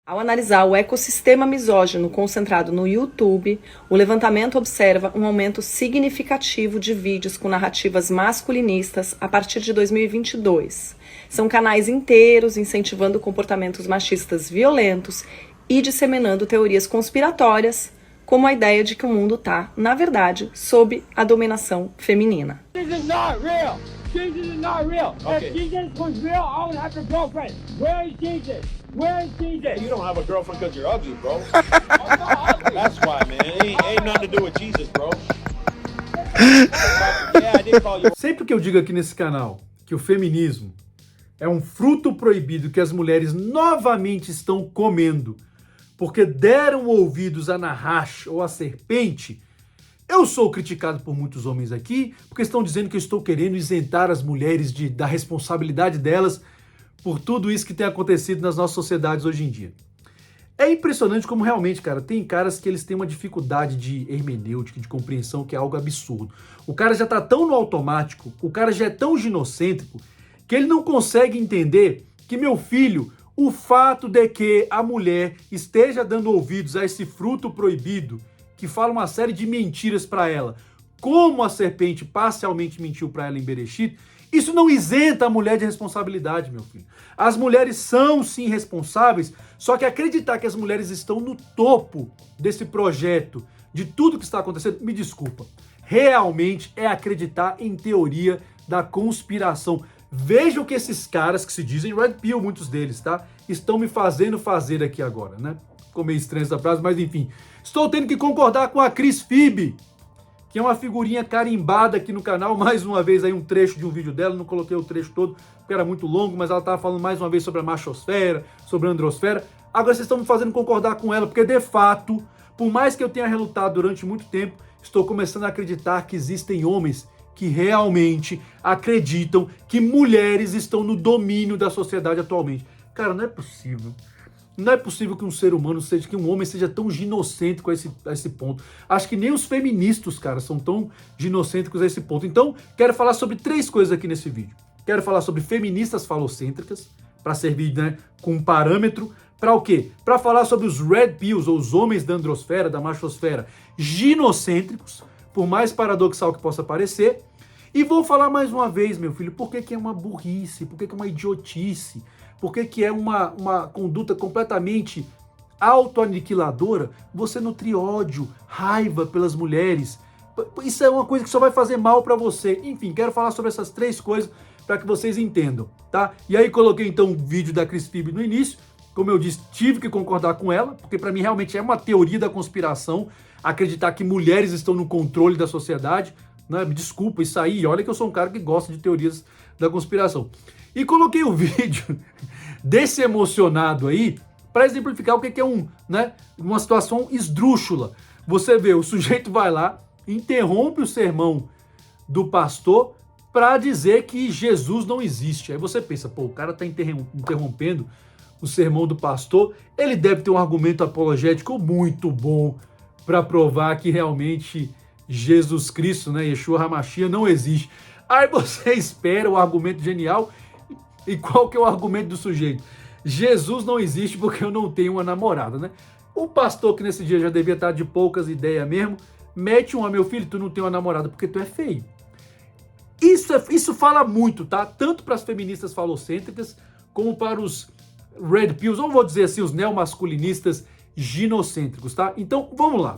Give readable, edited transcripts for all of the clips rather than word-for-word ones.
Ao analisar o ecossistema misógino concentrado no YouTube, o levantamento observa um aumento significativo de vídeos com narrativas masculinistas a partir de 2022. São canais inteiros incentivando comportamentos machistas violentos e disseminando teorias conspiratórias, como a ideia de que o mundo está, na verdade, sob a dominação feminina. Jesus is not real. Jesus is not real. Okay. If Jesus was real, I would have a girlfriend. Where is Jesus? Where is Jesus? You don't have a girlfriend because you're ugly, bro. That's why, man. Ain't nothing to do with Jesus, bro. Yeah, I did call you. Sempre que eu digo aqui nesse canal que o feminismo é um fruto proibido que as mulheres novamente estão comendo porque deram ouvidos a Nahash ou a serpente, eu sou criticado por muitos homens aqui porque estão dizendo que eu estou querendo isentar as mulheres da responsabilidade delas por tudo isso que tem acontecido nas nossas sociedades hoje em dia. É impressionante como realmente, cara, tem caras que eles têm uma dificuldade de hermenêutica, de compreensão, que é algo absurdo. O cara já tá tão no automático, o cara já é tão ginocêntrico, que ele não consegue entender que, meu filho, o fato de que a mulher esteja dando ouvidos a esse fruto proibido, que fala uma série de mentiras para ela, como a serpente parcialmente mentiu para ela em Bereshit, isso não isenta a mulher de responsabilidade, meu filho. As mulheres são, sim, responsáveis, só que acreditar que as mulheres estão no topo desse projeto, de tudo que está acontecendo, me desculpa, realmente é acreditar em teoria da conspiração. Vejam que esses caras que se dizem Red Pill, muitos deles, tá? Estão me fazendo fazer aqui agora, né? Ficou meio estranho essa frase, mas enfim. Estou tendo que concordar com a Cris Phoebe, que é uma figurinha carimbada aqui no canal, mais uma vez aí um trecho de um vídeo dela, não coloquei o trecho todo, porque era muito longo, mas ela estava falando mais uma vez sobre a machosfera, sobre a androsfera. Agora vocês estão me fazendo concordar com ela, porque de fato, por mais que eu tenha relutado durante muito tempo, estou começando a acreditar que existem homens que realmente acreditam que mulheres estão no domínio da sociedade atualmente. Cara, não é possível. Não é possível que um ser humano seja, que um homem seja tão ginocêntrico a esse ponto. Acho que nem os feministas, cara, são tão ginocêntricos a esse ponto. Então, quero falar sobre 3 coisas aqui nesse vídeo. Quero falar sobre feministas falocêntricas, para servir, né, com um parâmetro. Para o quê? Para falar sobre os Red Pills, ou os homens da androsfera, da machosfera, ginocêntricos, por mais paradoxal que possa parecer. E vou falar mais uma vez, meu filho, por que é uma burrice, por que é uma idiotice, por que é uma conduta completamente autoaniquiladora você nutrir ódio, raiva pelas mulheres. Isso é uma coisa que só vai fazer mal para você. Enfim, quero falar sobre essas 3 coisas para que vocês entendam, tá? E aí coloquei então um vídeo da Cris Phoebe no início. Como eu disse, tive que concordar com ela, porque para mim realmente é uma teoria da conspiração acreditar que mulheres estão no controle da sociedade. Né? Me desculpa isso aí, olha que eu sou um cara que gosta de teorias da conspiração. E coloquei o vídeo desse emocionado aí para exemplificar o que é uma situação esdrúxula. Você vê, o sujeito vai lá, interrompe o sermão do pastor para dizer que Jesus não existe. Aí você pensa, pô, o cara está interrompendo o sermão do pastor, ele deve ter um argumento apologético muito bom para provar que realmente Jesus Cristo, né, Yeshua HaMashiach, não existe. Aí você espera o argumento genial. E qual que é o argumento do sujeito? Jesus não existe porque eu não tenho uma namorada, né? O pastor, que nesse dia já devia estar de poucas ideias mesmo, mete meu filho, tu não tem uma namorada porque tu é feio. Isso fala muito, tá? Tanto para as feministas falocêntricas, como para os Red Pills, ou vou dizer assim, os neomasculinistas ginocêntricos, tá? Então, vamos lá.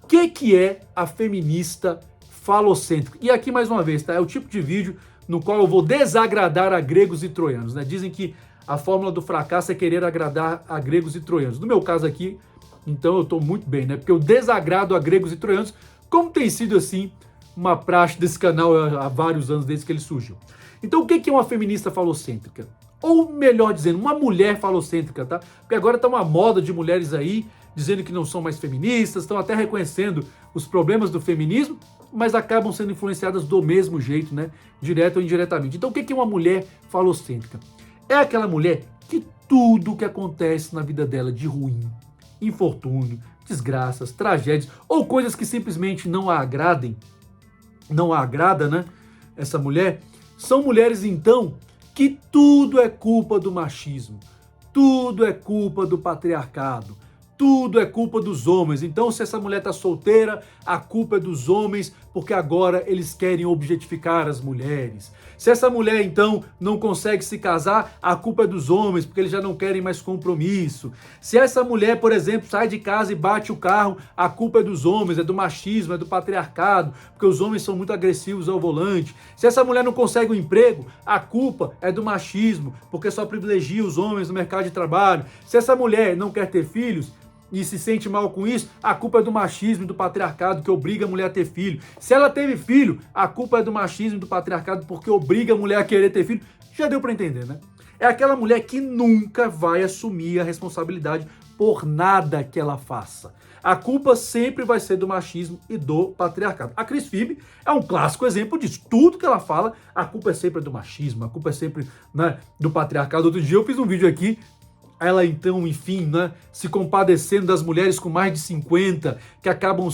O que é a feminista falocêntrica? E aqui, mais uma vez, tá? É o tipo de vídeo no qual eu vou desagradar a gregos e troianos, né? Dizem que a fórmula do fracasso é querer agradar a gregos e troianos. No meu caso aqui, então eu tô muito bem, né? Porque eu desagrado a gregos e troianos, como tem sido, assim, uma praxe desse canal há vários anos desde que ele surgiu. Então, o que é uma feminista falocêntrica? Ou, melhor dizendo, uma mulher falocêntrica, tá? Porque agora tá uma moda de mulheres aí dizendo que não são mais feministas, estão até reconhecendo os problemas do feminismo, mas acabam sendo influenciadas do mesmo jeito, né? Direto ou indiretamente. Então, o que é uma mulher falocêntrica? É aquela mulher que tudo que acontece na vida dela de ruim, infortúnio, desgraças, tragédias, ou coisas que simplesmente não a agradem, não a agrada, né? Essa mulher, são mulheres, então, que tudo é culpa do machismo. tudo é culpa do patriarcado. Tudo é culpa dos homens. Então, se essa mulher está solteira, a culpa é dos homens, porque agora eles querem objetificar as mulheres. Se essa mulher, então, não consegue se casar, a culpa é dos homens, porque eles já não querem mais compromisso. Se essa mulher, por exemplo, sai de casa e bate o carro, a culpa é dos homens, é do machismo, é do patriarcado, porque os homens são muito agressivos ao volante. Se essa mulher não consegue um emprego, a culpa é do machismo, porque só privilegia os homens no mercado de trabalho. Se essa mulher não quer ter filhos, e se sente mal com isso, a culpa é do machismo e do patriarcado que obriga a mulher a ter filho. Se ela teve filho, a culpa é do machismo e do patriarcado porque obriga a mulher a querer ter filho. Já deu pra entender, né? É aquela mulher que nunca vai assumir a responsabilidade por nada que ela faça. A culpa sempre vai ser do machismo e do patriarcado. A Cris Phoebe é um clássico exemplo disso. Tudo que ela fala, a culpa é sempre do machismo, a culpa é sempre, né, do patriarcado. Outro dia eu fiz um vídeo aqui, ela então, enfim, né, se compadecendo das mulheres com mais de 50, que acabam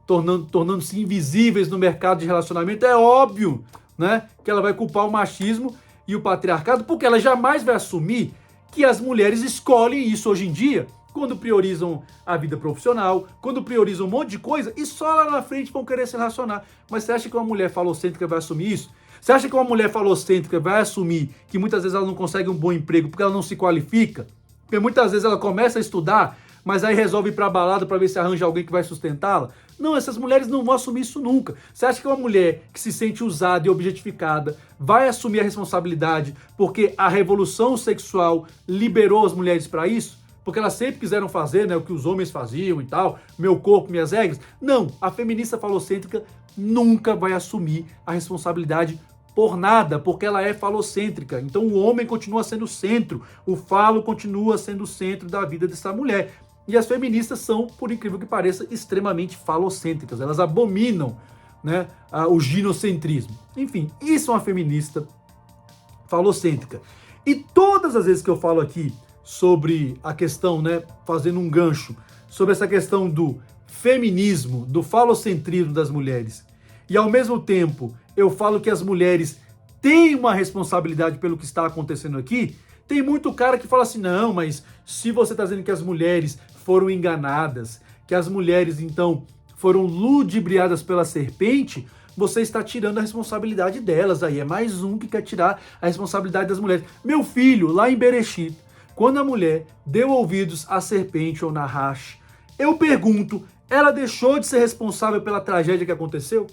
tornando-se invisíveis no mercado de relacionamento. É óbvio, né, que ela vai culpar o machismo e o patriarcado, porque ela jamais vai assumir que as mulheres escolhem isso hoje em dia, quando priorizam a vida profissional, quando priorizam um monte de coisa, e só lá na frente vão querer se relacionar. Mas você acha que uma mulher falocêntrica vai assumir isso? Você acha que uma mulher falocêntrica vai assumir que muitas vezes ela não consegue um bom emprego porque ela não se qualifica? Porque muitas vezes ela começa a estudar, mas aí resolve ir pra balada para ver se arranja alguém que vai sustentá-la? Não, essas mulheres não vão assumir isso nunca. Você acha que uma mulher que se sente usada e objetificada vai assumir a responsabilidade porque a revolução sexual liberou as mulheres para isso? Porque elas sempre quiseram fazer, né, o que os homens faziam e tal, meu corpo, minhas regras? Não, a feminista falocêntrica nunca vai assumir a responsabilidade por nada, porque ela é falocêntrica. Então o homem continua sendo o centro, o falo continua sendo o centro da vida dessa mulher. E as feministas são, por incrível que pareça, extremamente falocêntricas. Elas abominam, né, o ginocentrismo. Enfim, isso é uma feminista falocêntrica. E todas as vezes que eu falo aqui sobre a questão, né, fazendo um gancho, sobre essa questão do feminismo, do falocentrismo das mulheres, e ao mesmo tempo eu falo que as mulheres têm uma responsabilidade pelo que está acontecendo aqui, tem muito cara que fala assim, não, mas se você está dizendo que as mulheres foram enganadas, que as mulheres então foram ludibriadas pela serpente, você está tirando a responsabilidade delas. Aí é mais um que quer tirar a responsabilidade das mulheres. Meu filho, lá em Bereshit, quando a mulher deu ouvidos à serpente ou na Nahash, eu pergunto, ela deixou de ser responsável pela tragédia que aconteceu?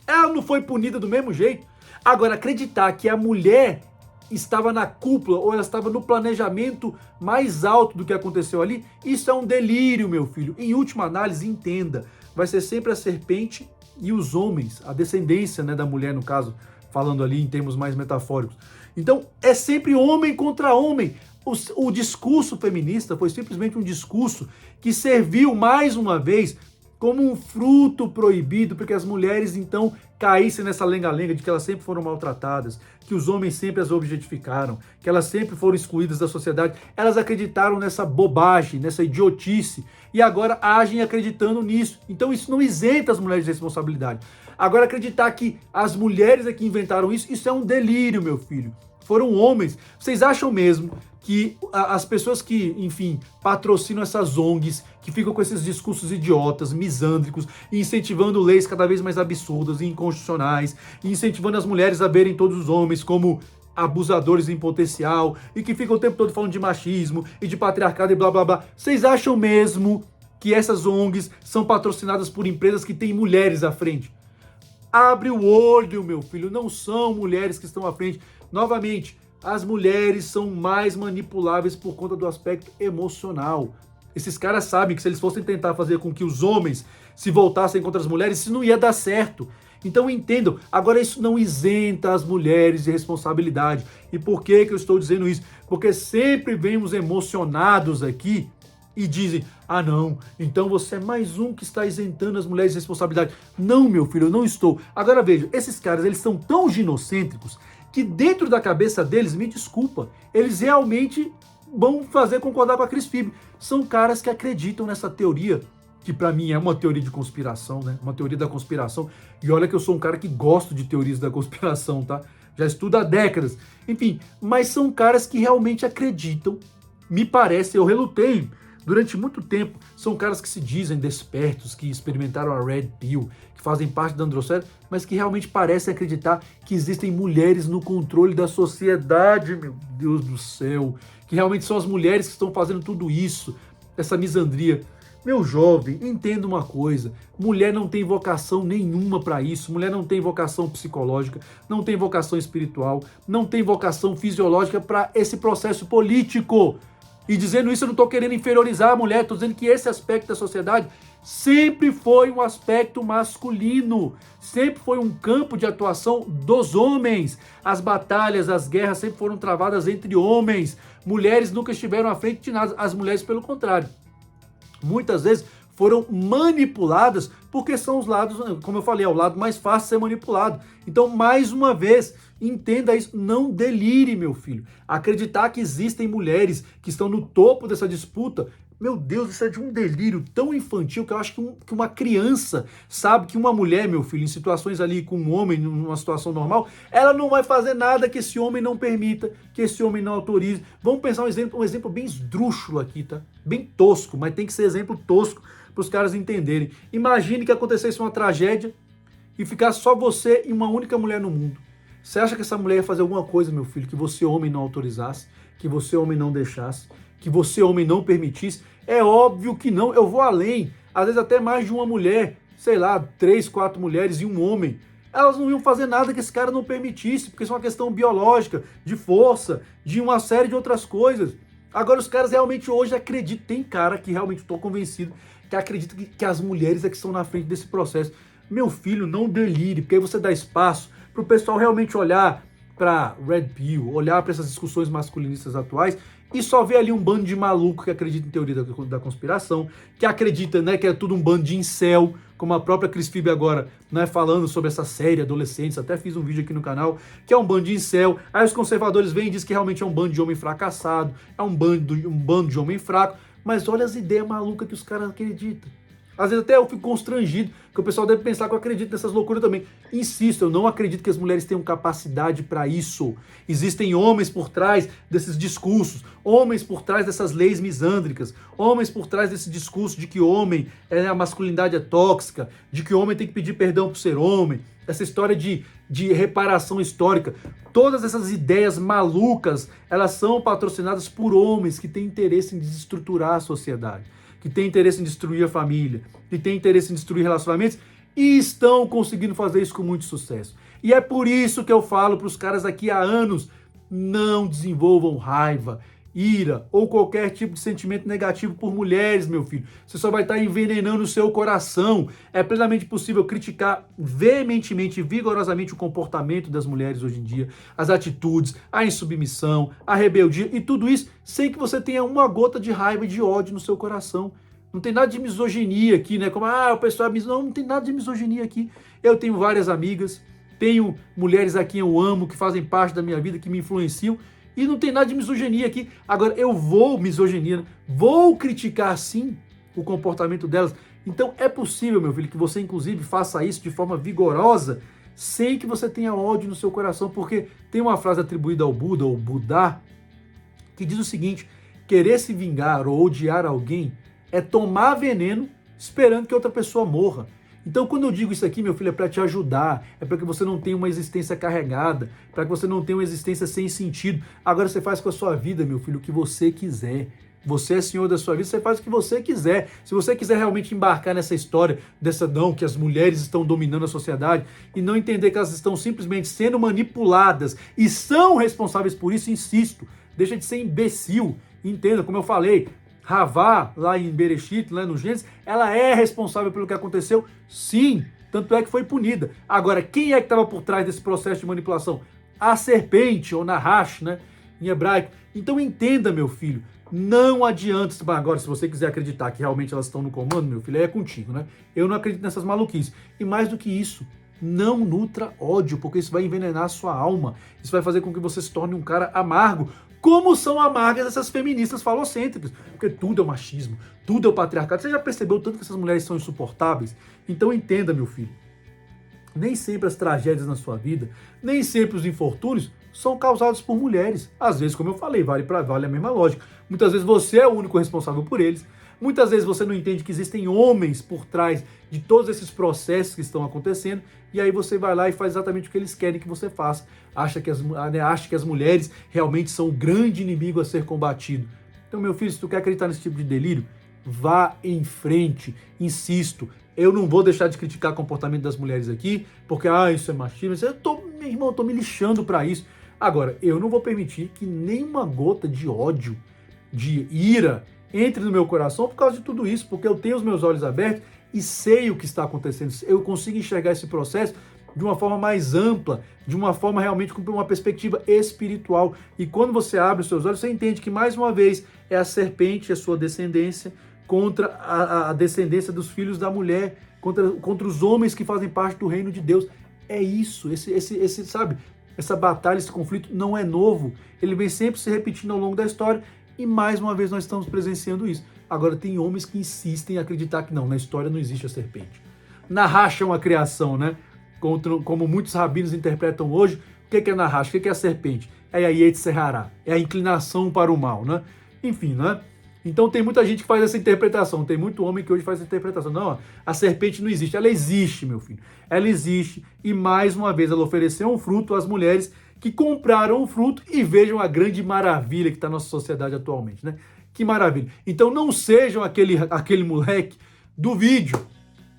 Ela não foi punida do mesmo jeito? Agora, acreditar que a mulher estava na cúpula ou ela estava no planejamento mais alto do que aconteceu ali, isso é um delírio, meu filho. Em última análise, entenda, vai ser sempre a serpente e os homens, a descendência, né, da mulher, no caso, falando ali em termos mais metafóricos. Então, é sempre homem contra homem. O discurso feminista foi simplesmente um discurso que serviu, mais uma vez, como um fruto proibido, porque as mulheres, então, caíssem nessa lenga-lenga de que elas sempre foram maltratadas, que os homens sempre as objetificaram, que elas sempre foram excluídas da sociedade. Elas acreditaram nessa bobagem, nessa idiotice, e agora agem acreditando nisso. Então isso não isenta as mulheres de responsabilidade. Agora, acreditar que as mulheres é que inventaram isso, isso é um delírio, meu filho. Foram homens. Vocês acham mesmo que as pessoas que, enfim, patrocinam essas ONGs, que ficam com esses discursos idiotas, misândricos, e incentivando leis cada vez mais absurdas e inconstitucionais, e incentivando as mulheres a verem todos os homens como abusadores em potencial, e que ficam o tempo todo falando de machismo e de patriarcado e blá blá blá, vocês acham mesmo que essas ONGs são patrocinadas por empresas que têm mulheres à frente? Abre o olho, meu filho, não são mulheres que estão à frente. Novamente, as mulheres são mais manipuláveis por conta do aspecto emocional. Esses caras sabem que se eles fossem tentar fazer com que os homens se voltassem contra as mulheres, isso não ia dar certo. Então entendam, agora isso não isenta as mulheres de responsabilidade. E por que eu estou dizendo isso? Porque sempre vemos emocionados aqui e dizem, ah não, então você é mais um que está isentando as mulheres de responsabilidade. Não, meu filho, eu não estou. Agora veja, esses caras, eles são tão ginocêntricos que dentro da cabeça deles, me desculpa, eles realmente vão fazer concordar com a Cris Phoebe. São caras que acreditam nessa teoria, que pra mim é uma teoria de conspiração, né? Uma teoria da conspiração. E olha que eu sou um cara que gosto de teorias da conspiração, tá? Já estudo há décadas. Enfim, mas são caras que realmente acreditam me parece, eu relutei durante muito tempo, são caras que se dizem despertos, que experimentaram a Red Pill, que fazem parte da androsfera, mas que realmente parecem acreditar que existem mulheres no controle da sociedade, meu Deus do céu, que realmente são as mulheres que estão fazendo tudo isso, essa misandria. Meu jovem, entenda uma coisa, mulher não tem vocação nenhuma para isso, mulher não tem vocação psicológica, não tem vocação espiritual, não tem vocação fisiológica para esse processo político. E dizendo isso, eu não estou querendo inferiorizar a mulher, estou dizendo que esse aspecto da sociedade sempre foi um aspecto masculino, sempre foi um campo de atuação dos homens. As batalhas, as guerras sempre foram travadas entre homens, mulheres nunca estiveram à frente de nada, as mulheres pelo contrário. Muitas vezes foram manipuladas, porque são os lados, como eu falei, é o lado mais fácil de ser manipulado. Então, mais uma vez, entenda isso, não delire, meu filho. Acreditar que existem mulheres que estão no topo dessa disputa, meu Deus, isso é de um delírio tão infantil que eu acho que uma criança sabe que uma mulher, meu filho, em situações ali com um homem, numa situação normal, ela não vai fazer nada que esse homem não permita, que esse homem não autorize. Vamos pensar um exemplo bem esdrúxulo aqui, tá? Bem tosco, mas tem que ser exemplo tosco para os caras entenderem. Imagine que acontecesse uma tragédia e ficasse só você e uma única mulher no mundo. Você acha que essa mulher ia fazer alguma coisa, meu filho, que você, homem, não autorizasse, que você, homem, não deixasse, que você, homem, não permitisse? É óbvio que não. Eu vou além. Às vezes até mais de uma mulher, sei lá, 3, 4 mulheres e um homem. Elas não iam fazer nada que esse cara não permitisse, porque isso é uma questão biológica, de força, de uma série de outras coisas. Agora os caras realmente hoje acreditam, tem cara que realmente estou convencido, que acredita que as mulheres é que estão na frente desse processo. Meu filho, não delire, porque aí você dá espaço para o pessoal realmente olhar para Red Pill, olhar para essas discussões masculinistas atuais e só ver ali um bando de maluco que acredita em teoria da conspiração, que acredita, né, que é tudo um bando de incel, como a própria Cris Phoebe agora, né, falando sobre essa série Adolescentes, até fiz um vídeo aqui no canal, que é um bando de incel. Aí os conservadores vêm e dizem que realmente é um bando de homem fracassado, é um bando de homem fraco, mas olha as ideias malucas que os caras acreditam. Às vezes até eu fico constrangido, que o pessoal deve pensar que eu acredito nessas loucuras também. Insisto, eu não acredito que as mulheres tenham capacidade para isso. Existem homens por trás desses discursos, homens por trás dessas leis misândricas, homens por trás desse discurso de que homem, a masculinidade é tóxica, de que homem tem que pedir perdão por ser homem, essa história de reparação histórica. Todas essas ideias malucas, elas são patrocinadas por homens que têm interesse em desestruturar a sociedade, que tem interesse em destruir a família, que tem interesse em destruir relacionamentos, e estão conseguindo fazer isso com muito sucesso. E é por isso que eu falo para os caras aqui há anos, não desenvolvam raiva, ira ou qualquer tipo de sentimento negativo por mulheres, meu filho. Você só vai estar envenenando o seu coração. É plenamente possível criticar veementemente e vigorosamente o comportamento das mulheres hoje em dia, as atitudes, a insubmissão, a rebeldia e tudo isso sem que você tenha uma gota de raiva e de ódio no seu coração. Não tem nada de misoginia aqui, né? Como, o pessoal é misoginia. Não tem nada de misoginia aqui. Eu tenho várias amigas, tenho mulheres a quem eu amo, que fazem parte da minha vida, que me influenciam, e não tem nada de misoginia aqui. Agora, eu vou vou criticar sim o comportamento delas. Então é possível, meu filho, que você inclusive faça isso de forma vigorosa, sem que você tenha ódio no seu coração, porque tem uma frase atribuída ao Buda, ou Budá, que diz o seguinte: querer se vingar ou odiar alguém é tomar veneno esperando que outra pessoa morra. Então, quando eu digo isso aqui, meu filho, é para te ajudar, é para que você não tenha uma existência carregada, para que você não tenha uma existência sem sentido. Agora você faz com a sua vida, meu filho, o que você quiser. Você é senhor da sua vida, você faz o que você quiser. Se você quiser realmente embarcar nessa história que as mulheres estão dominando a sociedade e não entender que elas estão simplesmente sendo manipuladas e são responsáveis por isso, insisto, deixa de ser imbecil. Entenda, como eu falei, Havá, lá em Bereshit, lá no Gênesis, ela é responsável pelo que aconteceu, sim, tanto é que foi punida. Agora, quem é que estava por trás desse processo de manipulação? A serpente, ou Nahash, né, em hebraico. Então entenda, meu filho, não adianta, agora se você quiser acreditar que realmente elas estão no comando, meu filho, é contigo, né? Eu não acredito nessas maluquices. E mais do que isso, não nutra ódio, porque isso vai envenenar a sua alma, isso vai fazer com que você se torne um cara amargo, como são amargas essas feministas falocêntricas, porque tudo é o machismo, tudo é o patriarcado. Você já percebeu tanto que essas mulheres são insuportáveis? Então entenda, meu filho, nem sempre as tragédias na sua vida, nem sempre os infortúnios são causados por mulheres. Às vezes, como eu falei, vale a mesma lógica. Muitas vezes você é o único responsável por eles. Muitas vezes você não entende que existem homens por trás de todos esses processos que estão acontecendo, e aí você vai lá e faz exatamente o que eles querem que você faça. Acha que as mulheres realmente são o grande inimigo a ser combatido. Então, meu filho, se tu quer acreditar nesse tipo de delírio, vá em frente. Insisto, eu não vou deixar de criticar o comportamento das mulheres aqui, porque, isso é machismo. Meu irmão, eu tô me lixando pra isso. Agora, eu não vou permitir que nenhuma gota de ódio, de ira, entre no meu coração por causa de tudo isso, porque eu tenho os meus olhos abertos e sei o que está acontecendo. Eu consigo enxergar esse processo de uma forma mais ampla, de uma forma realmente com uma perspectiva espiritual. E quando você abre os seus olhos, você entende que, mais uma vez, é a serpente, a sua descendência, contra a descendência dos filhos da mulher, contra os homens que fazem parte do reino de Deus. É isso, sabe? Essa batalha, esse conflito não é novo. Ele vem sempre se repetindo ao longo da história. E mais uma vez nós estamos presenciando isso. Agora tem homens que insistem em acreditar que não, na história não existe a serpente. Nahash é uma criação, né? Como muitos rabinos interpretam hoje, o que é Nahash? O que é a serpente? É a Yetzer Hará, é a inclinação para o mal, né? Enfim, né? Então tem muita gente que faz essa interpretação, tem muito homem que hoje faz essa interpretação. Não, a serpente não existe, ela existe, meu filho. Ela existe e mais uma vez ela ofereceu um fruto às mulheres que compraram o fruto e vejam a grande maravilha que está na nossa sociedade atualmente, né? Que maravilha. Então não sejam aquele moleque do vídeo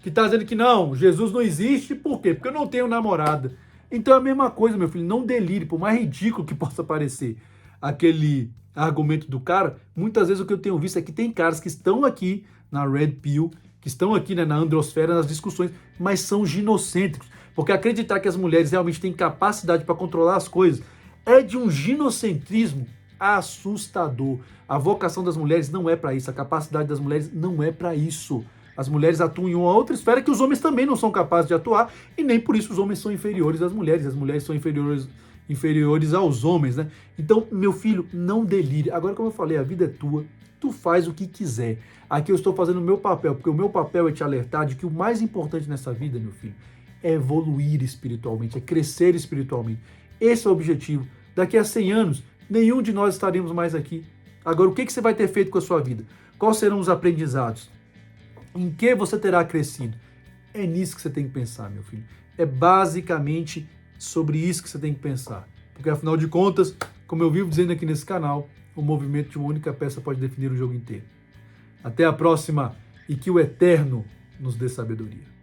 que está dizendo que não, Jesus não existe, por quê? Porque eu não tenho namorada. Então é a mesma coisa, meu filho, não delire, por mais ridículo que possa parecer aquele argumento do cara, muitas vezes o que eu tenho visto é que tem caras que estão aqui na Red Pill, que estão aqui, né, na androsfera, nas discussões, mas são ginocêntricos. Porque acreditar que as mulheres realmente têm capacidade para controlar as coisas é de um ginocentrismo assustador. A vocação das mulheres não é para isso, a capacidade das mulheres não é para isso. As mulheres atuam em uma outra esfera que os homens também não são capazes de atuar e nem por isso os homens são inferiores às mulheres, as mulheres são inferiores aos homens, né? Então, meu filho, não delire. Agora, como eu falei, a vida é tua, tu faz o que quiser. Aqui eu estou fazendo o meu papel, porque o meu papel é te alertar de que o mais importante nessa vida, meu filho, é evoluir espiritualmente, é crescer espiritualmente. Esse é o objetivo. Daqui a 100 anos, nenhum de nós estaremos mais aqui. Agora, o que você vai ter feito com a sua vida? Quais serão os aprendizados? Em que você terá crescido? É nisso que você tem que pensar, meu filho. É basicamente sobre isso que você tem que pensar. Porque, afinal de contas, como eu vivo dizendo aqui nesse canal, o movimento de uma única peça pode definir o jogo inteiro. Até a próxima e que o Eterno nos dê sabedoria.